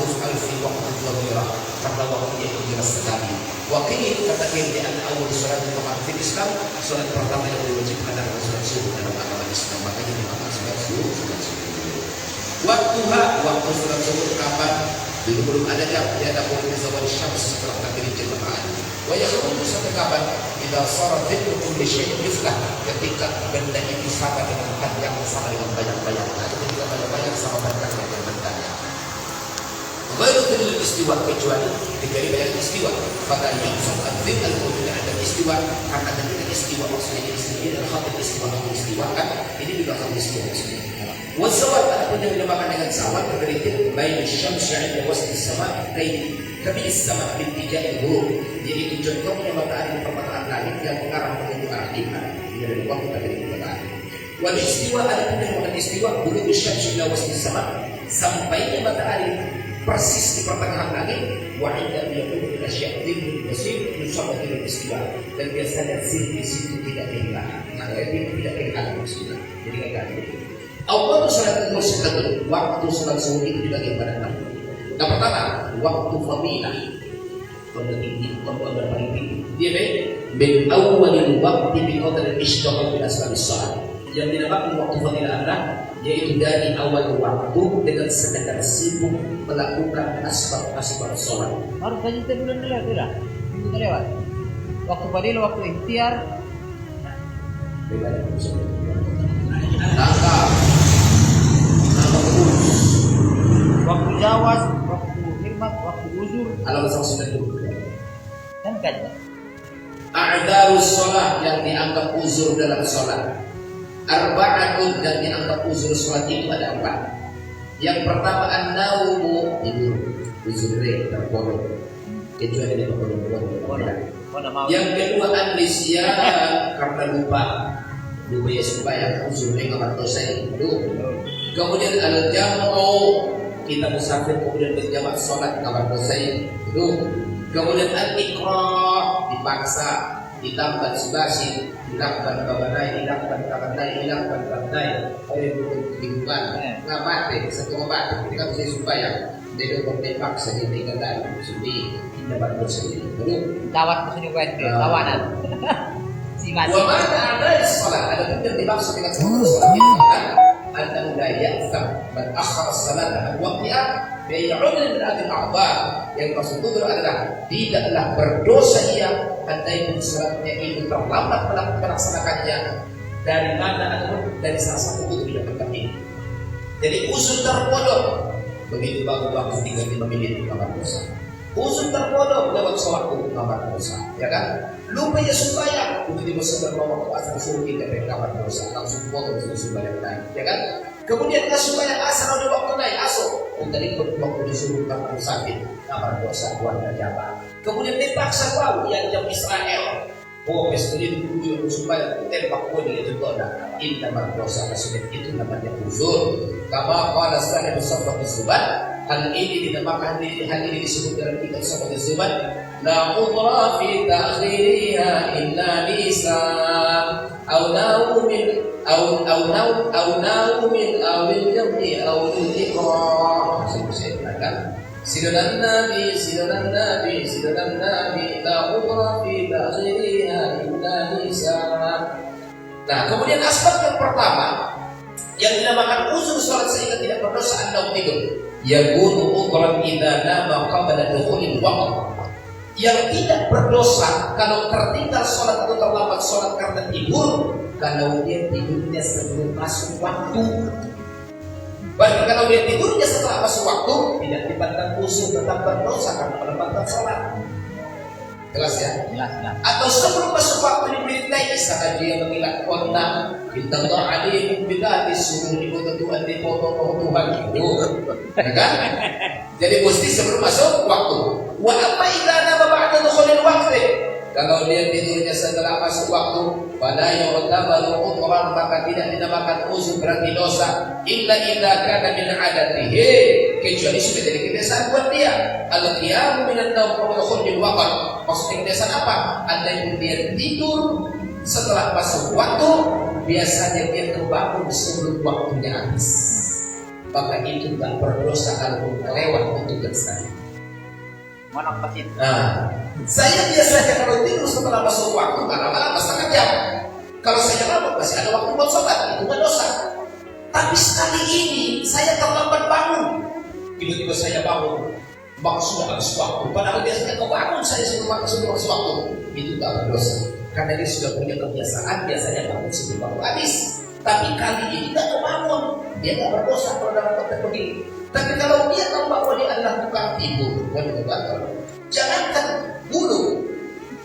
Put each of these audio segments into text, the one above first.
yuf'al fi waqtin dhamira, karena waktunya jelas sekali. Wakil katakan di awal salat di Islam, salat pertama yang diwajibkan adalah salat subuh dalam agama Islam, makanya dinamakan salat subuh. Waktu salat subuh kapan? Belum ada jam, dia ada boleh zawal syams setelah tergelincir matahari. Wa yakhruju sampai kapan? Idza sarat dhillu kulli syai'in yuflah, ketika benda itu sama dengan panjang sama dengan banyak-banyak. Atau ketika banyak-banyak sama panjangnya dengan bendanya. Ghairu dhillil istiwa, kecuali ketika banyak istiwa. Maka yusuf adzil al-mudin ada istiwa, karena ketika istiwa maksudnya istiwa dan khatir istiwa kan ini juga khatir istiwa maksudnya. Wasawat adapun yang dinamakan dengan sawat berarti bain syamsi 'inda wasfi sama tapi sama bintijai buruk. Jadi contohnya matahari di permukaan langit yang mengarah menuju arah timur dari waktu dari matahari. Wal istiwa adapun yang dinamakan istiwa buruk syamsi 'inda wasfi sama sampainya matahari persis di pertengahan langit. Wa 'inda yaqulu ila syai'in basir yusabbu ila istiwa, dan biasanya di situ tidak hilang. Nah, itu tidak hilang maksudnya. Jadi kayak gitu. Awal salat zuhur, waktu salat zuhur itu dibagi pada 6. Yang pertama, waktu fadilah. Waktu paling tinggi. Dia min awalil waktu bi qadri istighraq bil asbab salat. Yang dinamakan waktu fadilah adalah yaitu dari awal waktu dengan sekadar sibuk melakukan asbab salat. Baru saja kita belum lewat. Kita lewat. Waktu fadilah, waktu ikhtiar. Waktu jawaz, waktu khidmat, waktu uzur. Alamat sunnah itu. Dan kajian. A'darus sholat yang dianggap uzur dalam sholat. Arba'atun dan dianggap uzur sholat itu ada 4. Yang pertama an-naumu, tidur, uzur terpodok. Kecuali dia terpodok. Yang kedua an-nisyan, karena lupa ya supaya uzurnya kamar dosa itu. Kemudian al-jam'u, kita musafir kemudian berjamaah sholat kamar dosa itu. Kemudian al-iqra, dipaksa, ditambah subasi, dilakban babanai, dilakban kabanai, dilakban kabanai, oleh lingkungan, nggak mati, satu obat, kita bisa supaya dia dipaksa dia tinggal dari sini, dapat dosa itu. Tawat musuh buat tawanan. Wa mana ada salat, ada pun yang dimaksud dengan salat itu kan anda la ya'tham man akhara salat an waqtiha bi 'udrin min al-a'dha. Yang maksud itu adalah tidaklah berdosa ia andai salatnya itu terlambat melaksanakannya dari mana ataupun dari salah satu uzur yang terjadi. Jadi uzur terpodok begitu baru waktu 35 menit kamar dosa. Uzur terpodok lewat sewaktu kamar dosa, ya kan? Lupa ya supaya begitu sadar bahwa waktu asal suruh tidak dari kamar dosa langsung potong subuh balik naik, ya kan? Kemudian kita supaya asal udah waktu naik asal tadi waktu disuruh kamar sakit kamar dosa keluarga Jawa. Kemudian dipaksa bau yang jam Israel. Oh, mesti dulu supaya tembak bodi itu doa. Ini kamar dosa maksudnya itu namanya uzur. Kama qala sallallahu alaihi wasallam, hal ini dinamakan hal ini disebut dalam kitab Sahabat Zubat, la udra fi ta'khiriha illa lisan aw naumin aw naumin aw al-jam'i aw al-iqra. Saya katakan sidanan nabi la udra fi ta'khiriha illa lisan. Nah, kemudian aspek yang pertama yang dinamakan uzur salat sehingga tidak berdosa anda tidur. Yakunu udhran idza nama qabla dukhulil waqt. Yang tidak berdosa kalau tertinggal sholat atau terlambat sholat karena tidur, kalau dia tidurnya sebelum masuk waktu. Berarti kalau dia tidurnya setelah masuk waktu, tidak dipandang uzur tetap berdosa karena melepaskan sholat. Jelas ya? Jelas. Atau sebelum masuk waktu diperintah, misalkan dia mengilat kontak, bintang doa alim bila disuruh dibutuhkan di foto Tuhan itu, ya kan? Jadi mesti sebelum masuk waktu. Wa amma idza nama ba'da dukhulil waqti, kalau dia tidurnya setelah masuk waktu, pada yu'tabaru udhran, maka tidak dinamakan uzur berarti dosa. Illa idza kana min adatihi, kecuali sudah jadi kebiasaan buat dia. Al-qiyamu minan nawm qabla dukhulil waqt. Maksudnya kebiasaan apa? Andai dia tidur setelah masuk waktu, biasanya dia terbangun sebelum waktunya habis. maka itu tidak berdosa kalau lewat untuk yang sekali. Mana pasien? Nah, saya biasanya kalau tidur setelah masuk waktu lama-lama setengah jam. Kalau saya mabuk masih ada waktu buat sholat, itu nggak dosa. Tapi sekali ini saya terlambat bangun. Tiba-tiba saya bangun, maka sudah habis waktu. Padahal biasanya kau bangun saya sebelum habis waktu. Itu tak berdosa. Karena dia sudah punya kebiasaan biasanya bangun sebelum waktu habis. Tapi kali ini tidak kebangun, dia tak berdosa kalau dalam konteks begini. Tapi kalau dia tahu bahwa dia adalah tukang tidur, waduh batal. Jangankan bulu,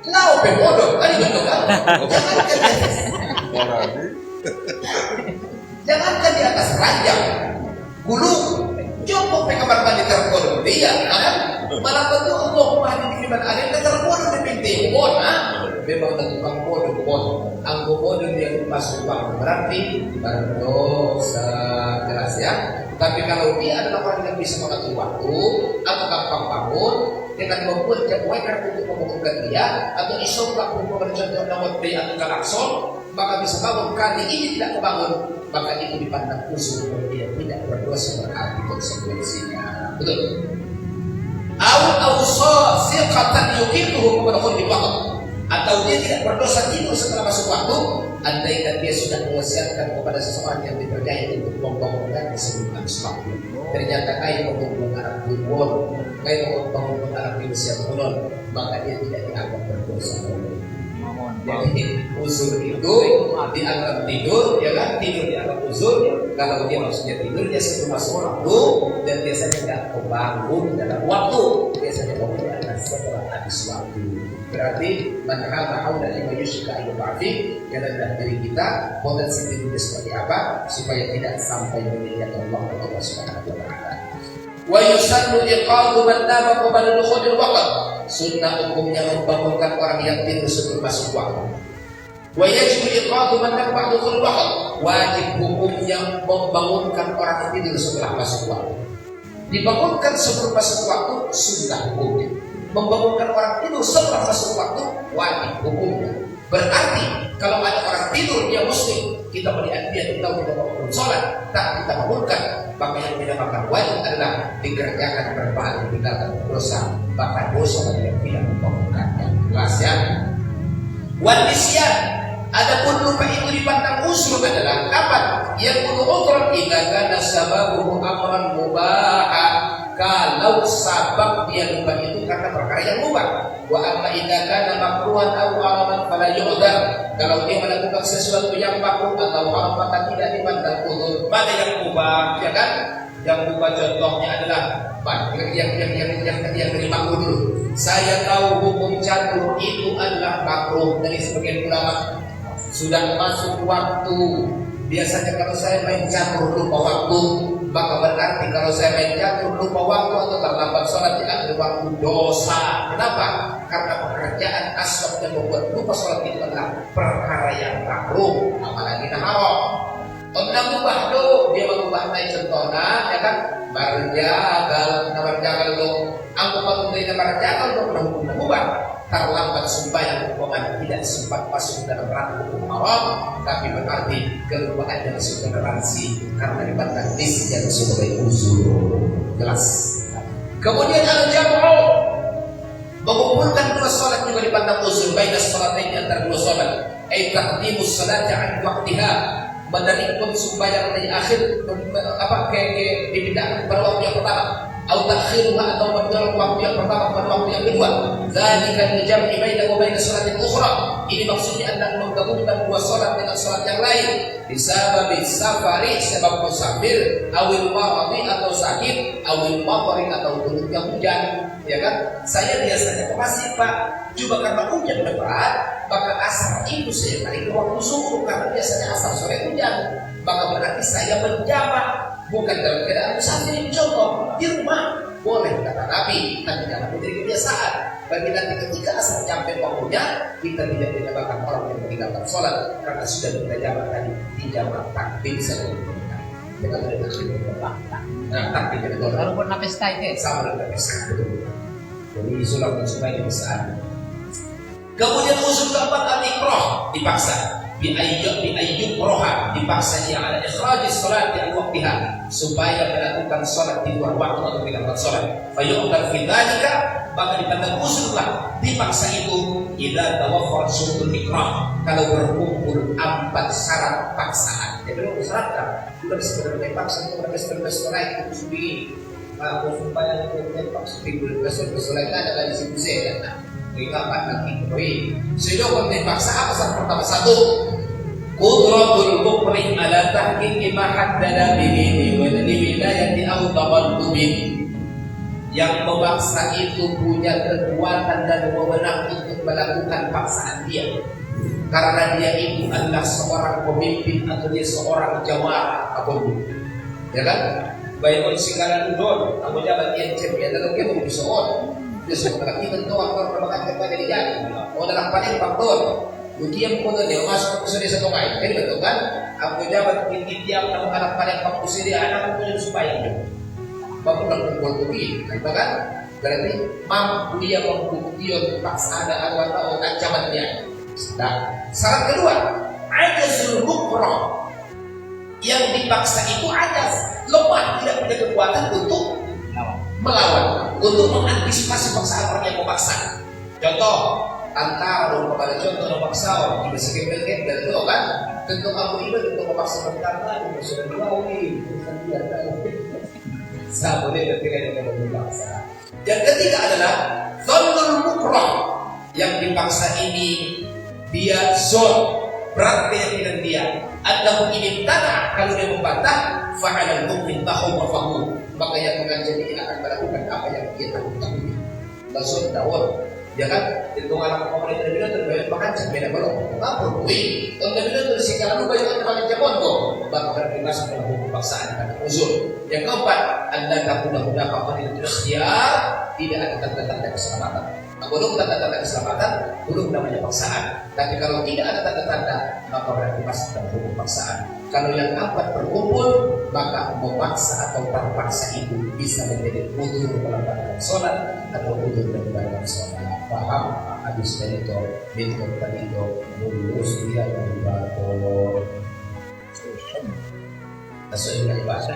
lau bodoh, kan itu kan? Jangankan di atas ranjang, gulung, cukup ke kamar mandi terkodoh dia, kan? Malah betul untuk mahdi di mana ada yang terkodoh di pintu umum, memang tukang bodoh bodoh. Anggo bodoh dia masuk bang berarti berdosa jelas ya. Tapi kalau dia adalah orang yang bisa mengatur waktu atau gampang bangun dengan membuat jam waker untuk membangunkan dia atau isoplak untuk mencontoh nomor B atau kalakson, maka bisa bangun. Kali ini tidak kebangun, maka itu dipandang usul dia tidak berdosa berarti konsekuensinya. Betul? Awsa siqatan yuqimuhu kepada khulli waqt, atau dia tidak berdosa tidur setelah masuk waktu, andaikan dia sudah mewasiatkan kepada seseorang yang dipercaya untuk membangunkan sebelum habis waktu. Ternyata kaya membangun anak turun, kaya membangun anak di usia turun, maka dia tidak dianggap berdosa. Jadi uzur itu dianggap tidur, ya kan? Tidur dianggap uzur. Kalau dia maksudnya tidur, dia sebelum masuk waktu dan biasanya tidak kebangun dalam waktu. Biasanya bangun adalah setelah habis waktu. Berarti manhaba haula lima yushika ayu ba'fi, yang adalah diri kita potensi tidurnya seperti apa supaya tidak sampai menyediakan Allah Subhanahu wa taala. Wa yusannu iqadu man nama qabla dukhulil waqt. Sunnah hukumnya membangunkan orang yang tidur sebelum masuk waktu. Wa yajibu iqadu man nama ba'da dukhulil waqt. Wajib hukumnya membangunkan orang yang tidur setelah masuk waktu. Dibangunkan sebelum masuk waktu sunnah hukumnya. Membangunkan orang tidur setelah masuk waktu wajib hukumnya. Berarti kalau ada orang tidur dia muslim, kita melihat dia tahu tidak mau sholat, tak kita bangunkan, maka yang dinamakan wajib adalah dikerjakan berbalik tinggalkan dosa, bahkan dosa bagi yang tidak membangunkannya. Jelas ya? Wanisyan, adapun lupa itu dipandang usul adalah kapan? Yang perlu utron idza sababuhu amran mubaha. Kalau sabab dia lupa itu karena perkara yang mubah. Wa amma idza kana makruhan aw haraman fala yu'dzar. Kalau dia melakukan sesuatu yang makruh atau haram maka tidak dipandang uzur. Mana yang mubah, ya kan? Yang mubah contohnya adalah yang makruh dulu. Saya tahu hukum catur itu adalah makruh dari sebagian ulama. Sudah masuk waktu. Biasanya kalau saya main catur lupa waktu, maka berarti kalau saya main catur lupa waktu atau terlambat sholat di akhir waktu dosa. Kenapa? Karena pekerjaan asbab yang membuat lupa sholat itu adalah perkara yang makruh, apalagi haram. Orang mubah do, dia mengubah naik contohnya, ya kan? Barjagal do, angkutan dari barjagal do, pernah hukum mubah. Terlambat sembahyang umpamanya tidak sempat masuk dalam ranah hukum haram, tapi berarti kelupaan yang toleransi karena dipandang yang sebagai uzur. Jelas. Kemudian al-jam'u, mengumpulkan dua salat juga dipandang uzur. Baina salataini, antara dua salat, ay taqdimus salati 'an waqtiha, menerima sembahyang dari akhir dipindahkan pada waktu yang pertama, atau takhiruha, atau menjual waktu yang pertama pada waktu yang kedua. Dzalika al-jam'i baina wa baina salatin ukhra. Ini maksudnya adalah menggabungkan dua salat dengan salat yang lain. Disabab safari, sebab musafir, awil maradi atau sakit, awil matari atau turunnya hujan. Ya kan? Saya biasanya ke masjid, Pak. Coba karena hujan lebat, maka asar itu saya tarik ke waktu subuh karena biasanya asar sore hujan. Maka berarti saya menjamak, bukan dalam keadaan musafir. Ini contoh di rumah boleh kata Nabi, tapi jangan menjadi kebiasaan. Bagi nanti ketika asal sampai waktunya, kita tidak dinamakan orang yang meninggalkan sholat karena sudah kita jamak tadi di jamak takbir sebelum kita. Jangan boleh takbir berdoa. Nah, takbir berdoa. Baru pernah pesta itu. Sama dengan pesta. Jadi sulap dan supaya besar. Kemudian usul keempat al-ikrah, dipaksa. biayyuk roha, dipaksa dia ala ikhrajis salat di waktiha, supaya melakukan salat di luar waktu atau tidak salat. Fayu'dar fi dzalika, maka dipandang usullah dipaksa itu idza tawaffar syurutul ikram, kalau berkumpul 4 syarat paksaan. Jadi kalau syarat kan sudah sebenarnya paksa itu ada sebenarnya itu sudah aku supaya kita paksa itu sebenarnya ada di situ saya. Dikatakan lagi, sehingga kalau dipaksa apa syarat pertama? 1, qudratul mukrih ala tahqiqi ma haddada bihi wa wilayati aw taqaddubin. Yang memaksa itu punya kekuatan dan wewenang untuk melakukan paksaan dia, karena dia itu adalah seorang pemimpin atau dia seorang jawara apa ya kan? Baikon segala udon, aku jabat yang cemia dalam dia mau bisa on. Dia sudah kita tahu apa perkembangan kepada dia. Oh dalam paling faktor, ujian pun dia masuk ke sini satu kali, jadi betul kan? Aku jabat ini dia menemukan anak paling faktor dia anak punya supaya bapak kumpul bukti, kan? Berarti mampu dia membuktikan paksa ada atau ancaman dia. Nah, syarat kedua, ajazul mukroh, yang dipaksa itu ajaz, lemah, tidak punya kekuatan untuk melawan, untuk mengantisipasi paksaan orang yang memaksa. Contoh, antara kepada contoh memaksa, kita sekepel dari itu kan? Tentu kamu ini untuk memaksa perkara, sudah dilawi, dia tahu. Saya boleh ketika dia memaksa. Yang ketiga adalah dzannul mukrah, yang dipaksa ini dia zon, berat keyakinan dia. Annahu in tana, kalau dia membantah, fa'ala al-mu'min tahu wa fahu, maka yang mengancam ini akan melakukan apa yang dia takutkan. Lazon dawon, ya kan? Itu orang pemerintah bilang terbaik mengancam beda belum. Apa? Wih, untuk bilang terus kalau banyak orang mengancam kok, maka masuk dalam hukum paksaan dan uzur. Yang keempat, anda tak mudah-mudah apa itu ikhtiar, tidak ada tanda-tanda keselamatan. Belum tanda-tanda keselamatan, belum namanya paksaan. Tapi kalau tidak ada tanda-tanda, maka berarti masuk dalam hukum paksaan. Kalau yang keempat berkumpul, maka memaksa atau terpaksa itu bisa menjadi udzur dalam bagian sholat atau udzur dalam bagian sholat. Paham? Habis dari itu, bentuk tadi itu mulus dia yang dibatul. Maksudnya ibadah.